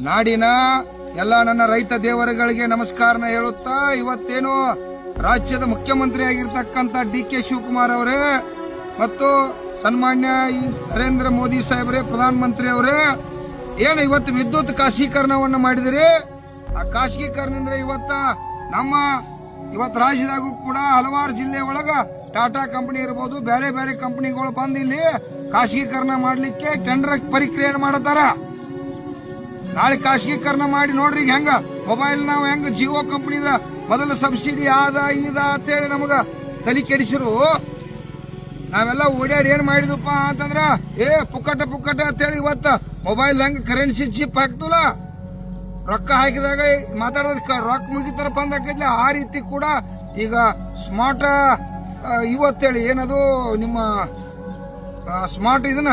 ನಾಡಿನ ಎಲ್ಲ ನನ್ನ ರೈತ ದೇವರುಗಳಿಗೆ ನಮಸ್ಕಾರನ ಹೇಳುತ್ತಾ ಇವತ್ತೇನು ರಾಜ್ಯದ ಮುಖ್ಯಮಂತ್ರಿ ಆಗಿರ್ತಕ್ಕಂಥ ಡಿ.ಕೆ. ಶಿವಕುಮಾರ್ ಅವರೇ ಮತ್ತು ಸನ್ಮಾನ್ಯ ನರೇಂದ್ರ ಮೋದಿ ಸಾಹೇಬರೇ ಪ್ರಧಾನಮಂತ್ರಿ ಅವರೇ ಏನು ಇವತ್ತು ವಿದ್ಯುತ್ ಖಾಸಗೀಕರಣವನ್ನು ಮಾಡಿದಿರಿ. ಆ ಖಾಸಗೀಕರಣದಿಂದ ಇವತ್ತು ರಾಜ್ಯದಾಗೂ ಕೂಡ ಹಲವಾರು ಜಿಲ್ಲೆ ಒಳಗ ಟಾಟಾ ಕಂಪನಿ ಇರಬಹುದು, ಬೇರೆ ಬೇರೆ ಕಂಪನಿಗಳು ಬಂದು ಇಲ್ಲಿ ಖಾಸಗೀಕರಣ ಮಾಡ್ಲಿಕ್ಕೆ ಟೆಂಡರ್ ಪ್ರಕ್ರಿಯೆ ಮಾಡತಾರ. ನಾಳೆ ಖಾಸಗೀಕರಣ ಮಾಡಿ ನೋಡ್ರಿ ಹೆಂಗ ಮೊಬೈಲ್ ನಾವು ಹೆಂಗ ಜಿಯೋ ಕಂಪನಿದ ಮೊದಲ ಸಬ್ಸಿಡಿ ಆದ ಅಂತೇಳಿ ನಮಗ ತಲೆ ಕೆಡಿಸಿರು. ನಾವೆಲ್ಲ ಓಡಾಡಿ ಏನ್ ಮಾಡಿದ್ವಪ್ಪ ಅಂತಂದ್ರ ಪುಕ್ಕಟ ಅಂತೇಳಿ ಇವತ್ತ ಮೊಬೈಲ್ ಹೆಂಗ ಕರೆನ್ಸಿ ಚಿಪ್ ಹಾಕ್ತಲ್ಲ, ರೊಕ್ಕ ಹಾಕಿದಾಗ ಮಾತಾಡೋದ್ ರೊಕ್ಕ ಮುಗಿತಾರ ಬಂದ್ ಹಾಕಿದ್ಲ. ಆ ರೀತಿ ಕೂಡ ಈಗ ಸ್ಮಾರ್ಟ್ ಇವತ್ತೇಳಿ ಏನದು ನಿಮ್ಮ ಸ್ಮಾರ್ಟ್ ಇದನ್ನ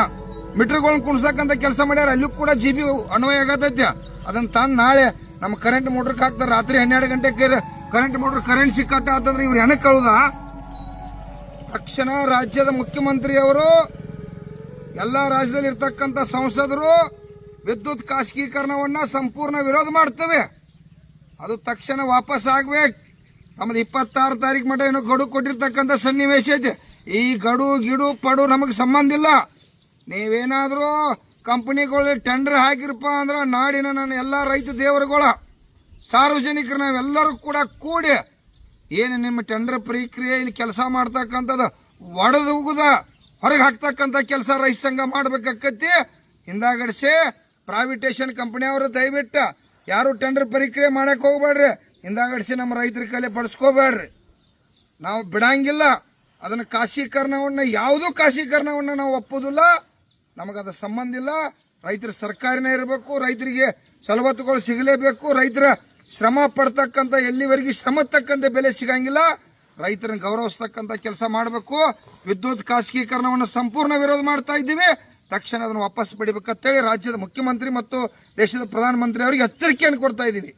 ಮೀಟರ್ಗಳನ್ನ ಕುಣಿಸ್ತಕ್ಕಂಥ ಕೆಲಸ ಮಾಡ್ಯಾರ. ಅಲ್ಲೂ ಕೂಡ GB ಅನ್ವಯ ಆಗತೈತೆ. ಅದನ್ನ ತಂದು ನಾಳೆ ನಮ್ಮ ಕರೆಂಟ್ ಮೋಟರ್ಗೆ ಹಾಕ್ತಾರೆ. ರಾತ್ರಿ 12 ಗಂಟೆಗೆ ಕರೆಂಟ್ ಮೋಟರ್ ಕರೆನ್ಸಿ ಕಟ್ ಆತಂದ್ರೆ ಇವ್ರು ಹೆಣಕ್ ಕಳುದ. ತಕ್ಷಣ ರಾಜ್ಯದ ಮುಖ್ಯಮಂತ್ರಿ ಅವರು ಎಲ್ಲ ರಾಜ್ಯದಲ್ಲಿ ಇರ್ತಕ್ಕಂಥ ಸಂಸದರು ವಿದ್ಯುತ್ ಖಾಸಗೀಕರಣವನ್ನ ಸಂಪೂರ್ಣ ವಿರೋಧ ಮಾಡ್ತವೆ. ಅದು ತಕ್ಷಣ ವಾಪಸ್ ಆಗ್ಬೇಕು. ನಮ್ದು 26 ತಾರೀಕು ಮಟ್ಟ ಏನೋ ಗಡು ಕೊಟ್ಟಿರ್ತಕ್ಕಂಥ ಸನ್ನಿವೇಶ ಐತೆ. ಈ ಗಡು ಗಿಡು ಪಡು ನಮಗೆ ಸಂಬಂಧ ಇಲ್ಲ. ನೀವೇನಾದ್ರೂ ಕಂಪನಿಗಳು ಟೆಂಡರ್ ಹಾಕಿರಪ್ಪ ಅಂದ್ರೆ ನಾಡಿನ ನನ್ನ ಎಲ್ಲ ರೈತ ದೇವರುಗಳ ಸಾರ್ವಜನಿಕರು ನಾವೆಲ್ಲರೂ ಕೂಡ ಕೂಡಿ ಏನು ನಿಮ್ಮ ಟೆಂಡರ್ ಪ್ರಕ್ರಿಯೆ ಇಲ್ಲಿ ಕೆಲಸ ಮಾಡ್ತಕ್ಕಂಥದ್ದು ಒಡೆದು ಉಗುದ ಹೊರಗೆ ಹಾಕ್ತಕ್ಕಂಥ ಕೆಲಸ ರೈತ ಸಂಘ ಮಾಡ್ಬೇಕಾಕತಿ. ಹಿಂದಾಗಡಿಸಿ ಪ್ರೈವೇಟೇಷನ್ ಕಂಪನಿ ಅವರು ದಯವಿಟ್ಟು ಯಾರು ಟೆಂಡರ್ ಪ್ರಕ್ರಿಯೆ ಮಾಡಕ್ ಹೋಗ್ಬೇಡ್ರಿ. ಹಿಂದಾಗಡಿಸಿ ನಮ್ಮ ರೈತರ ಕಲೆ ಪಡಿಸ್ಕೋಬೇಡ್ರಿ. ನಾವು ಬಿಡಂಗಿಲ್ಲ. ಅದನ್ನ ಖಾಸಗೀಕರಣವನ್ನ ಯಾವುದೂ ಖಾಸಗೀಕರಣವನ್ನ ನಾವು ಒಪ್ಪೋದಿಲ್ಲ. ನಮಗದ ಸಂಬಂಧ ಇಲ್ಲ. ರೈತರ ಸರ್ಕಾರನೇ ಇರಬೇಕು. ರೈತರಿಗೆ ಸವಲತ್ತುಗಳು ಸಿಗಲೇಬೇಕು. ರೈತರ ಶ್ರಮ ಪಡ್ತಕ್ಕಂಥ ಎಲ್ಲಿವರೆಗೆ ಶ್ರಮ ತಕ್ಕಂತೆ ಬೆಲೆ ಸಿಗಂಗಿಲ್ಲ. ರೈತರನ್ನ ಗೌರವಿಸ್ತಕ್ಕಂಥ ಕೆಲಸ ಮಾಡಬೇಕು. ವಿದ್ಯುತ್ ಖಾಸಗೀಕರಣವನ್ನು ಸಂಪೂರ್ಣ ವಿರೋಧ ಮಾಡ್ತಾ ಇದ್ದೀವಿ. ತಕ್ಷಣ ಅದನ್ನು ವಾಪಸ್ ಪಡಿಬೇಕಂತೇಳಿ ರಾಜ್ಯದ ಮುಖ್ಯಮಂತ್ರಿ ಮತ್ತು ದೇಶದ ಪ್ರಧಾನಮಂತ್ರಿ ಅವರಿಗೆ ಎಚ್ಚರಿಕೆಯನ್ನು ಕೊಡ್ತಾ ಇದ್ದೀವಿ.